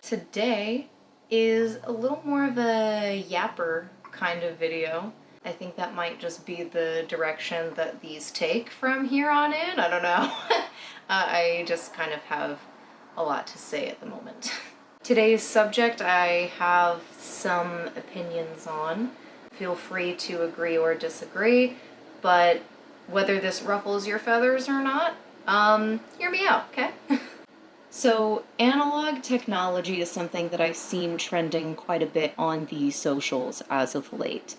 Today is a little more of a yapper kind of video. I think that might just be the direction that these take from here on in. I don't know. I just kind of have a lot to say at the moment. Today's subject I have some opinions on. Feel free to agree or disagree, but whether this ruffles your feathers or not, hear me out, okay? So, analog technology is something that I've seen trending quite a bit on the socials as of late.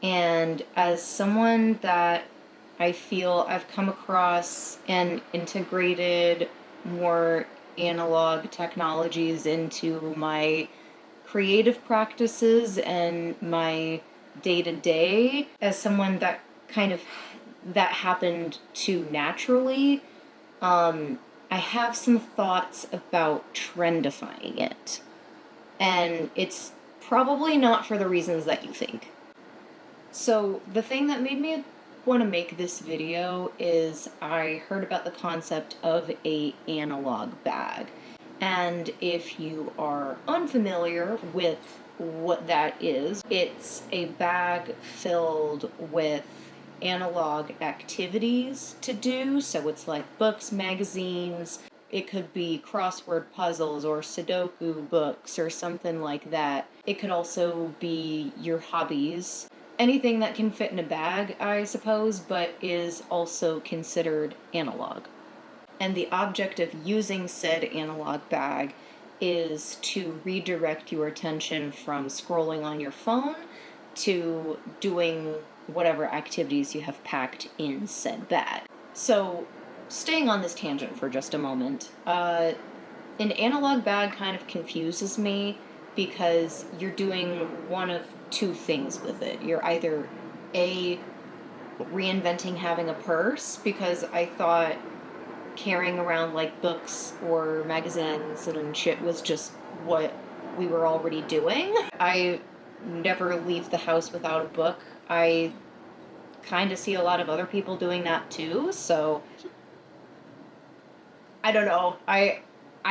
And as someone that I feel I've come across and integrated more analog technologies into my creative practices and my day-to-day, as someone that that happened to naturally, I have some thoughts about trendifying it. And it's probably not for the reasons that you think. So the thing that made me want to make this video is I heard about the concept of a analog bag. And if you are unfamiliar with what that is, it's a bag filled with analog activities to do. So it's like books, magazines, it could be crossword puzzles or Sudoku books or something like that. It could also be your hobbies. Anything that can fit in a bag, I suppose, but is also considered analog. And the object of using said analog bag is to redirect your attention from scrolling on your phone to doing whatever activities you have packed in said bag. So, staying on this tangent for just a moment, an analog bag kind of confuses me because you're doing one of two things with it. You're either A, reinventing having a purse, because I thought carrying around like books or magazines and shit was just what we were already doing. I never leave the house without a book. I kind of see a lot of other people doing that too, so I don't know. I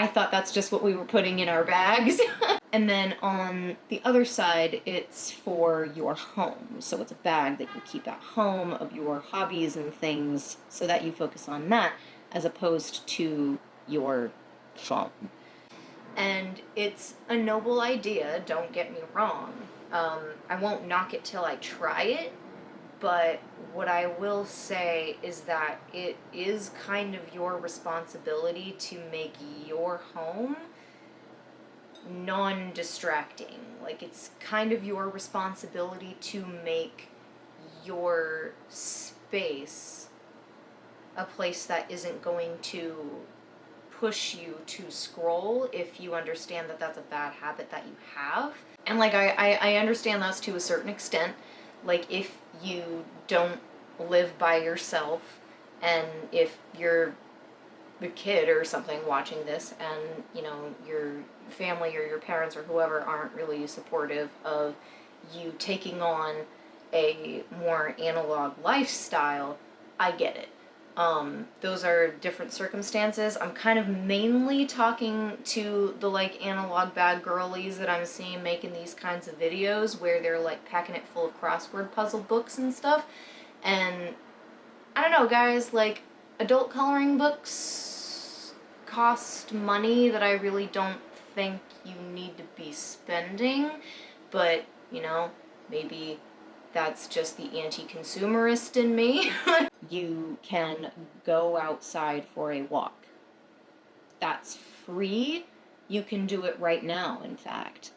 thought that's just what we were putting in our bags. And then on the other side, it's for your home. So it's a bag that you keep at home of your hobbies and things so that you focus on that as opposed to your phone. And it's a noble idea, don't get me wrong. I won't knock it till I try it, but what I will say is that it is kind of your responsibility to make your home non-distracting. Like, it's kind of your responsibility to make your space a place that isn't going to push you to scroll if you understand that that's a bad habit that you have. And like I understand that's to a certain extent. Like, if you don't live by yourself and if you're the kid or something watching this and, you know, your family or your parents or whoever aren't really supportive of you taking on a more analog lifestyle, I get it. Those are different circumstances. I'm kind of mainly talking to the like analog bag girlies that I'm seeing making these kinds of videos where they're like packing it full of crossword puzzle books and stuff. And I don't know, guys, like, adult coloring books cost money that I really don't think you need to be spending, but, you know, maybe that's just the anti-consumerist in me. You can go outside for a walk. That's free. You can do it right now, in fact.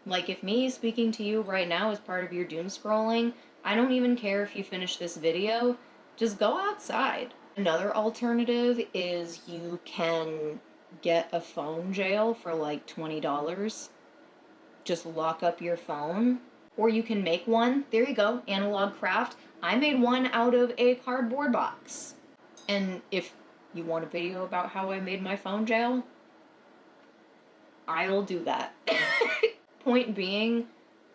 Like, if me speaking to you right now is part of your doom scrolling, I don't even care if you finish this video. Just go outside. Another alternative is you can get a phone jail for like $20. Just lock up your phone. Or you can make one. There you go, analog craft. I made one out of a cardboard box. And if you want a video about how I made my phone jail, I'll do that. Point being,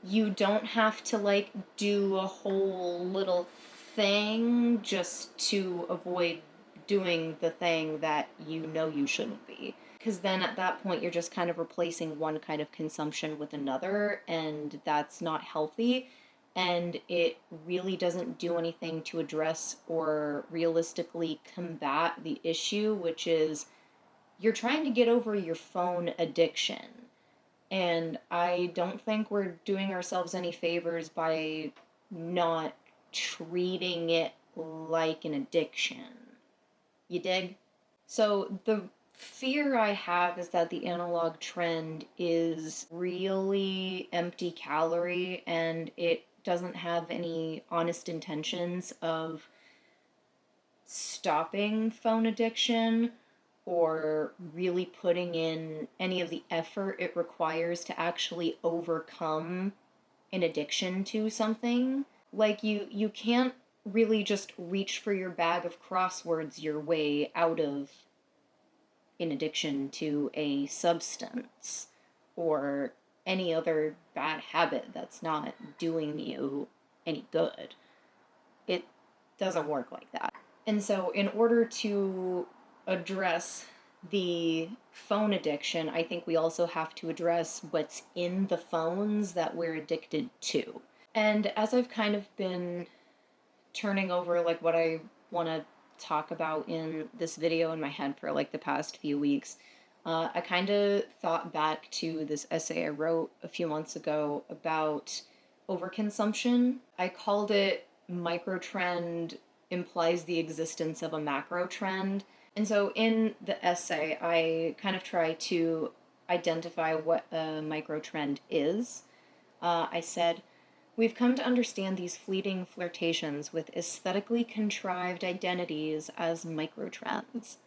you don't have to like do a whole little thing just to avoid doing the thing that you know you shouldn't be. Because then at that point, you're just kind of replacing one kind of consumption with another, and that's not healthy. And it really doesn't do anything to address or realistically combat the issue, which is you're trying to get over your phone addiction. And I don't think we're doing ourselves any favors by not treating it like an addiction. You dig? So the fear I have is that the analog trend is really empty calorie and it doesn't have any honest intentions of stopping phone addiction or really putting in any of the effort it requires to actually overcome an addiction to something. Like, you can't really just reach for your bag of crosswords your way out of an addiction to a substance or any other bad habit that's not doing you any good. It doesn't work like that. And so in order to address the phone addiction, I think we also have to address what's in the phones that we're addicted to. And as I've kind of been turning over like what I want to talk about in this video in my head for like the past few weeks, I kind of thought back to this essay I wrote a few months ago about overconsumption. I called it Microtrend Implies the Existence of a Macro Trend. And so in the essay, I kind of try to identify what a microtrend is. I said, we've come to understand these fleeting flirtations with aesthetically contrived identities as microtrends.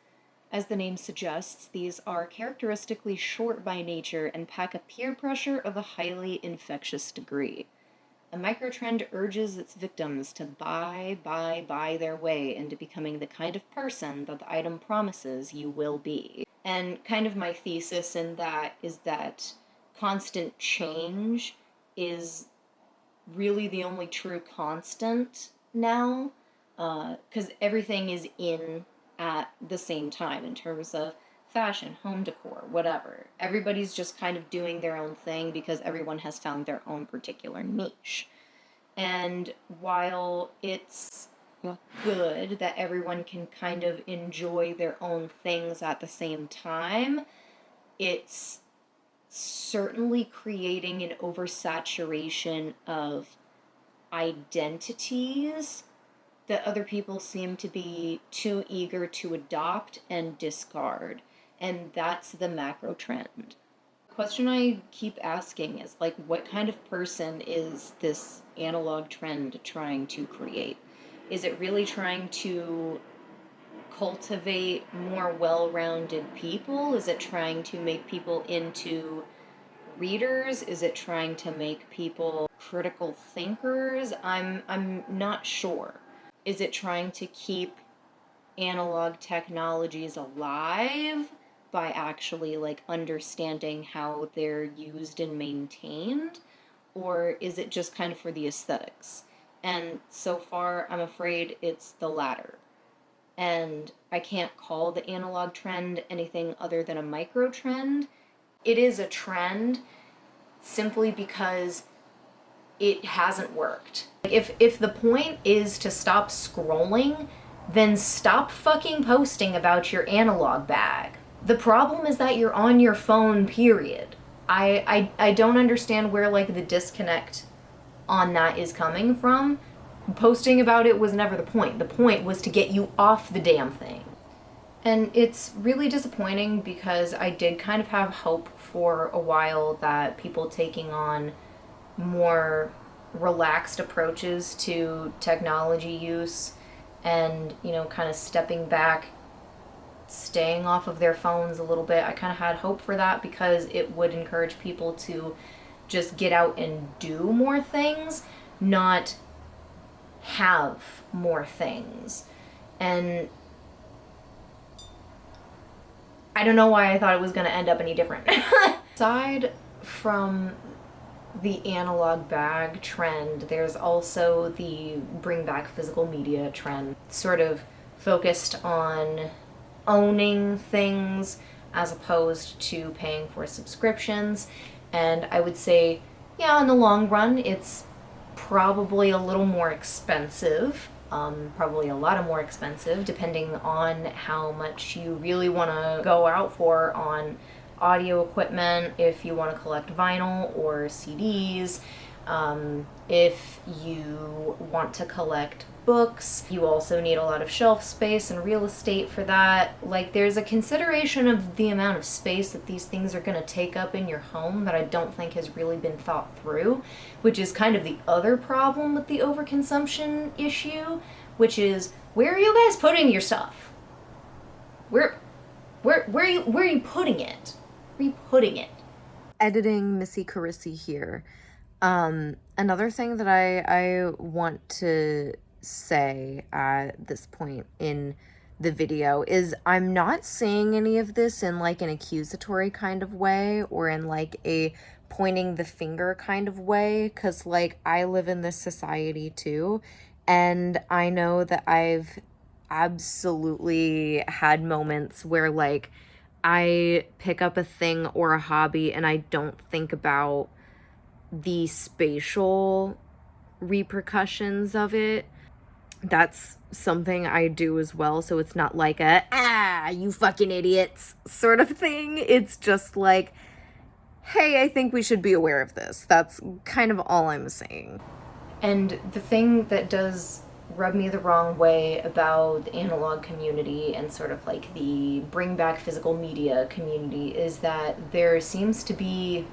As the name suggests, these are characteristically short by nature and pack a peer pressure of a highly infectious degree. A microtrend urges its victims to buy their way into becoming the kind of person that the item promises you will be. And kind of my thesis in that is that constant change is really the only true constant now, because everything is in at the same time in terms of fashion, home decor, whatever. Everybody's just kind of doing their own thing because everyone has found their own particular niche. And while it's good that everyone can kind of enjoy their own things at the same time, it's certainly creating an oversaturation of identities that other people seem to be too eager to adopt and discard. And that's the macro trend. The question I keep asking is, like, what kind of person is this analog trend trying to create? Is it really trying to cultivate more well-rounded people? Is it trying to make people into readers? Is it trying to make people critical thinkers? I'm not sure. Is it trying to keep analog technologies alive by actually like understanding how they're used and maintained? Or is it just kind of for the aesthetics? And so far, I'm afraid it's the latter. And I can't call the analog trend anything other than a micro trend. It is a trend simply because it hasn't worked. If the point is to stop scrolling, then stop fucking posting about your analog bag. The problem is that you're on your phone, period. I don't understand where like the disconnect on that is coming from. Posting about it was never the point. The point was to get you off the damn thing. And it's really disappointing because I did kind of have hope for a while that people taking on more relaxed approaches to technology use and, you know, kind of stepping back, staying off of their phones a little bit. I kind of had hope for that because it would encourage people to just get out and do more things, not have more things. And I don't know why I thought it was going to end up any different. Aside from the analog bag trend, there's also the bring back physical media trend, sort of focused on owning things as opposed to paying for subscriptions. And I would say, yeah, in the long run, it's probably a little more expensive, probably a lot more expensive, depending on how much you really want to go out for on audio equipment, if you want to collect vinyl or CDs. If you want to collect books, you also need a lot of shelf space and real estate for that. Like, there's a consideration of the amount of space that these things are going to take up in your home that I don't think has really been thought through, which is kind of the other problem with the overconsumption issue, which is, where are you guys putting your stuff? Where are you putting it? Where are you putting it? Editing Missy Karissa here. Another thing that I want to say at this point in the video is I'm not saying any of this in like an accusatory kind of way or in like a pointing the finger kind of way, because like I live in this society too, and I know that I've absolutely had moments where like I pick up a thing or a hobby and I don't think about the spatial repercussions of it. That's something I do as well, so it's not like you fucking idiots sort of thing. It's just like, hey, I think we should be aware of this. That's kind of all I'm saying. And the thing that does rub me the wrong way about the analog community and sort of like the bring back physical media community is that there seems to be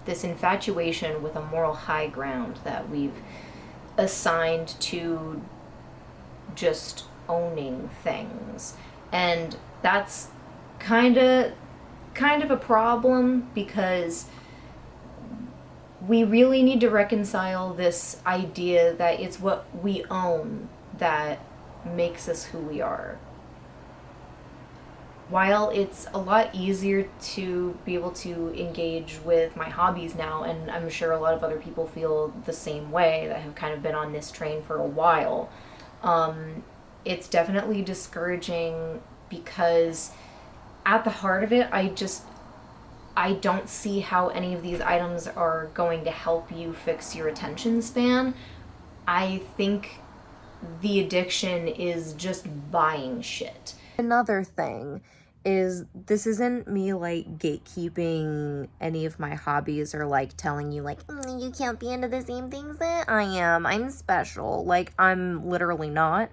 this infatuation with a moral high ground that we've assigned to just owning things. And that's kind of a problem, because we really need to reconcile this idea that it's what we own that makes us who we are. While it's a lot easier to be able to engage with my hobbies now, and I'm sure a lot of other people feel the same way that have kind of been on this train for a while, it's definitely discouraging, because at the heart of it, I don't see how any of these items are going to help you fix your attention span. I think the addiction is just buying shit. Another thing is, this isn't me like gatekeeping any of my hobbies or like telling you like, you can't be into the same things that I am. I'm special. Like, I'm literally not.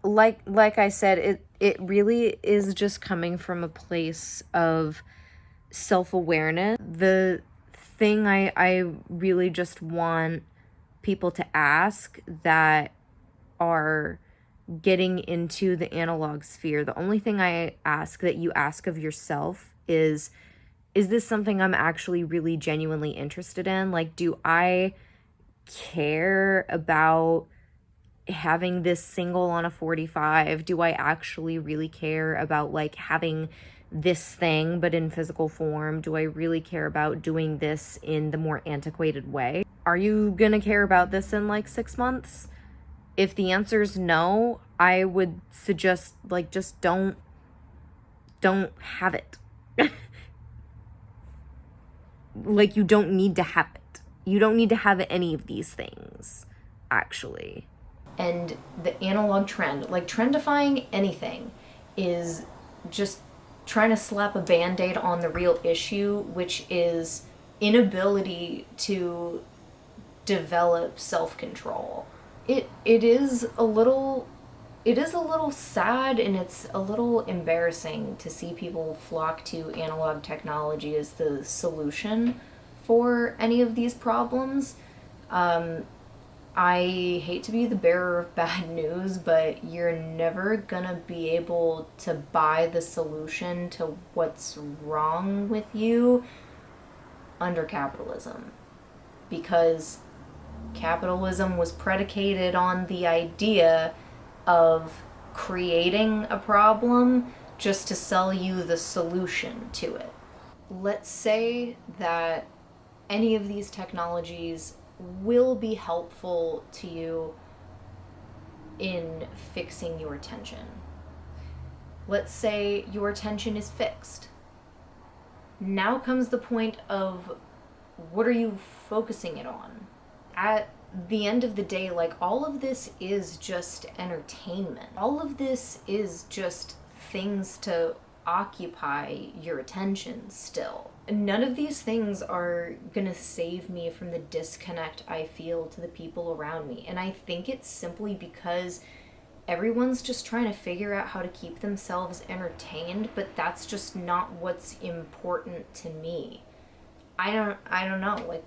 Like I said, it really is just coming from a place of self-awareness. The thing I really just want people to ask that are getting into the analog sphere, the only thing I ask that you ask of yourself is this something I'm actually really genuinely interested in? Like, do I care about having this single on a 45? Do I actually really care about like having this thing but in physical form? Do I really care about doing this in the more antiquated way? Are you gonna care about this in like 6 months? If the answer is no, I would suggest like just don't have it. Like, you don't need to have it. You don't need to have any of these things, actually. And the analog trend, like trendifying anything, is just trying to slap a band-aid on the real issue, which is inability to develop self-control. It is a little sad, and it's a little embarrassing to see people flock to analog technology as the solution for any of these problems. I hate to be the bearer of bad news, but you're never gonna be able to buy the solution to what's wrong with you under capitalism, because capitalism was predicated on the idea of creating a problem just to sell you the solution to it. Let's say that any of these technologies will be helpful to you in fixing your attention. Let's say your attention is fixed. Now comes the point of, what are you focusing it on? At the end of the day, like, all of this is just entertainment. All of this is just things to occupy your attention still. None of these things are gonna save me from the disconnect I feel to the people around me. And I think it's simply because everyone's just trying to figure out how to keep themselves entertained, but that's just not what's important to me. I don't know, like,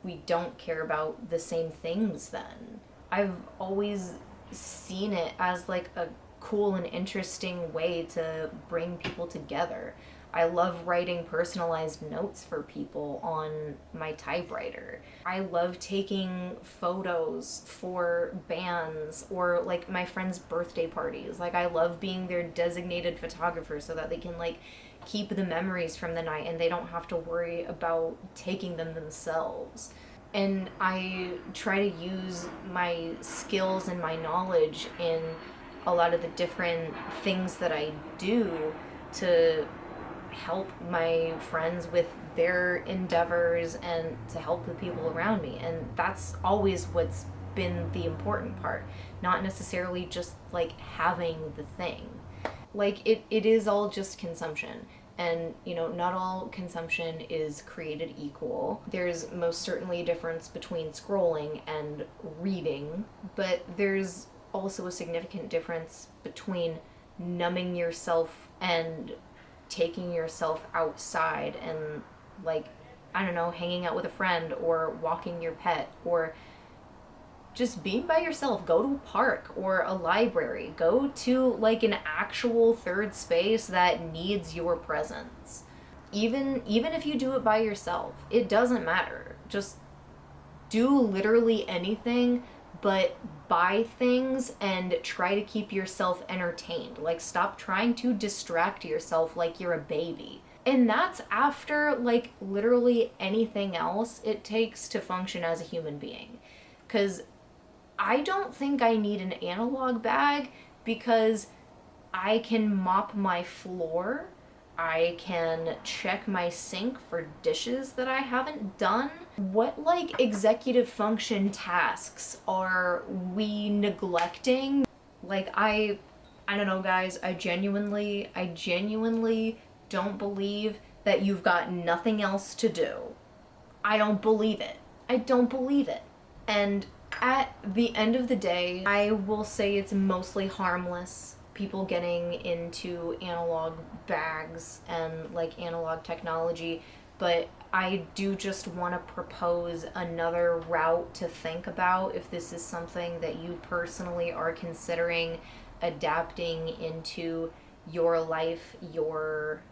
we don't care about the same things then. I've always seen it as like a cool and interesting way to bring people together. I love writing personalized notes for people on my typewriter. I love taking photos for bands or like my friends' birthday parties. Like, I love being their designated photographer so that they can like keep the memories from the night and they don't have to worry about taking them themselves. And I try to use my skills and my knowledge in a lot of the different things that I do to help my friends with their endeavors and to help the people around me. And that's always what's been the important part, not necessarily just like having the thing. Like, it is all just consumption. And, you know, not all consumption is created equal. There's most certainly a difference between scrolling and reading, but there's also a significant difference between numbing yourself and taking yourself outside and, like, I don't know, hanging out with a friend or walking your pet or just being by yourself. Go to a park or a library. Go to like an actual third space that needs your presence. Even if you do it by yourself, it doesn't matter. Just do literally anything but buy things and try to keep yourself entertained. Like, stop trying to distract yourself like you're a baby. And that's after like literally anything else it takes to function as a human being. Because I don't think I need an analog bag because I can mop my floor. I can check my sink for dishes that I haven't done. What like executive function tasks are we neglecting? Like, I don't know, guys. I genuinely don't believe that you've got nothing else to do. I don't believe it. I don't believe it. And at the end of the day, I will say it's mostly harmless. People getting into analog bags and like analog technology, but I do just want to propose another route to think about if this is something that you personally are considering adapting into your life, your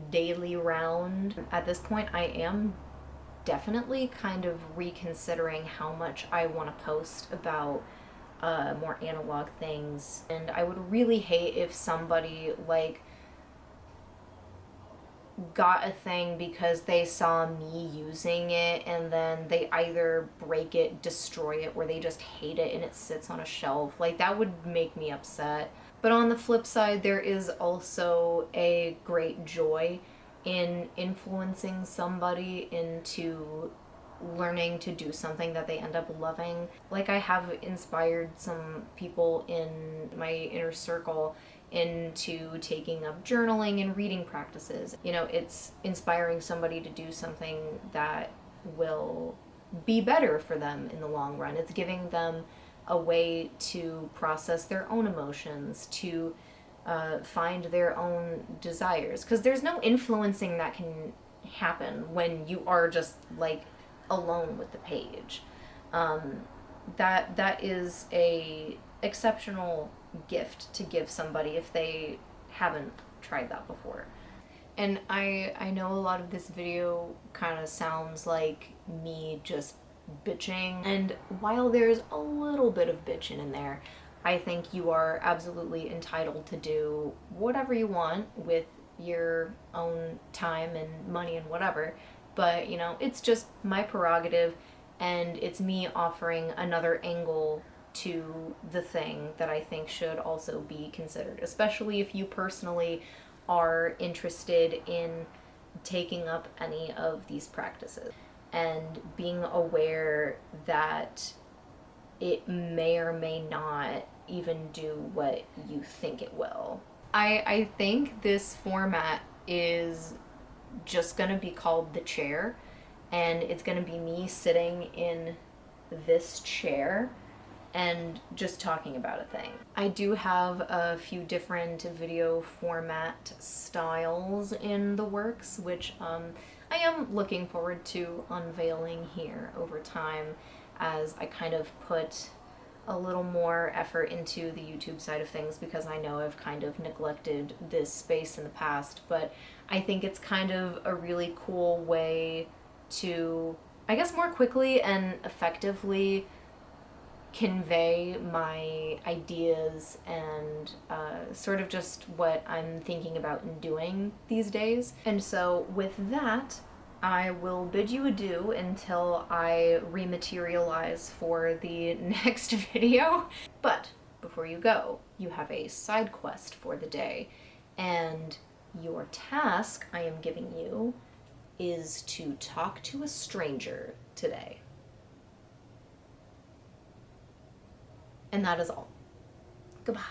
daily round. At this point, I am definitely kind of reconsidering how much I want to post about more analog things. And I would really hate if somebody like got a thing because they saw me using it and then they either break it, destroy it, or they just hate it and it sits on a shelf. Like, that would make me upset. But on the flip side, there is also a great joy in influencing somebody into learning to do something that they end up loving. Like, I have inspired some people in my inner circle into taking up journaling and reading practices. You know, it's inspiring somebody to do something that will be better for them in the long run. It's giving them a way to process their own emotions, to find their own desires. Because there's no influencing that can happen when you are just like alone with the page. That is a exceptional gift to give somebody if they haven't tried that before. And I know a lot of this video kind of sounds like me just bitching, and while there's a little bit of bitching in there, I think you are absolutely entitled to do whatever you want with your own time and money and whatever. But, you know, it's just my prerogative, and it's me offering another angle to the thing that I think should also be considered, especially if you personally are interested in taking up any of these practices and being aware that it may or may not even do what you think it will. I think this format is just gonna be called The Chair, and it's gonna be me sitting in this chair and just talking about a thing. I do have a few different video format styles in the works, which I am looking forward to unveiling here over time as I kind of put a little more effort into the YouTube side of things, because I know I've kind of neglected this space in the past, but I think it's kind of a really cool way to, I guess, more quickly and effectively convey my ideas and sort of just what I'm thinking about and doing these days. And so with that, I will bid you adieu until I rematerialize for the next video. But before you go, you have a side quest for the day, and your task I am giving you is to talk to a stranger today. And that is all. Goodbye.